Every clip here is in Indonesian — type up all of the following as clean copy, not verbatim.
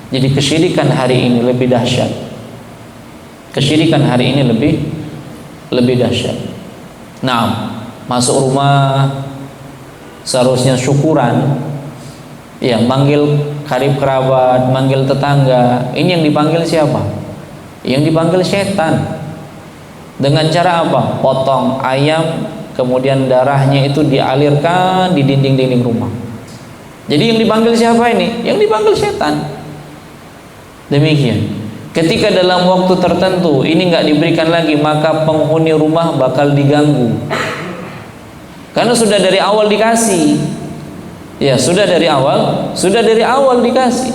Jadi kesyirikan hari ini lebih dahsyat. Kesyirikan hari ini lebih dahsyat. Nah, masuk rumah seharusnya syukuran, ya, manggil karib kerabat, manggil tetangga. Ini yang dipanggil siapa? Yang dipanggil setan. Dengan cara apa? Potong ayam, kemudian darahnya itu dialirkan di dinding-dinding rumah. Jadi yang dipanggil siapa ini? Yang dipanggil setan. Demikian. Ketika dalam waktu tertentu ini nggak diberikan lagi, maka penghuni rumah bakal diganggu. Karena sudah dari awal dikasih. Ya, sudah dari awal dikasih.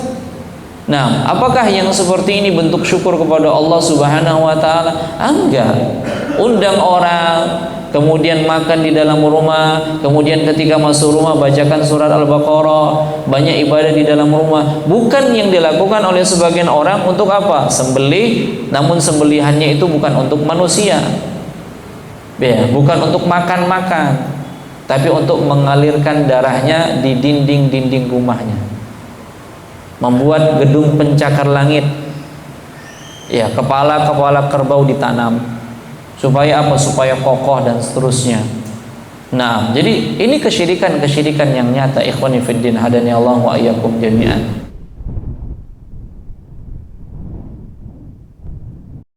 Nah, apakah yang seperti ini bentuk syukur kepada Allah Subhanahu wa taala? Enggak. Undang orang, kemudian makan di dalam rumah, kemudian ketika masuk rumah bacakan surat Al-Baqarah, banyak ibadah di dalam rumah. Bukan yang dilakukan oleh sebagian orang untuk apa? Sembelih, namun sembelihannya itu bukan untuk manusia. Ya, bukan untuk makan-makan, tapi untuk mengalirkan darahnya di dinding-dinding rumahnya. Membuat gedung pencakar langit, ya, kepala-kepala kerbau ditanam. Supaya apa? Supaya kokoh dan seterusnya. Nah, jadi ini kesyirikan yang nyata. Ikhwani fiddin, hadani Allah wa iyyakum jami'an.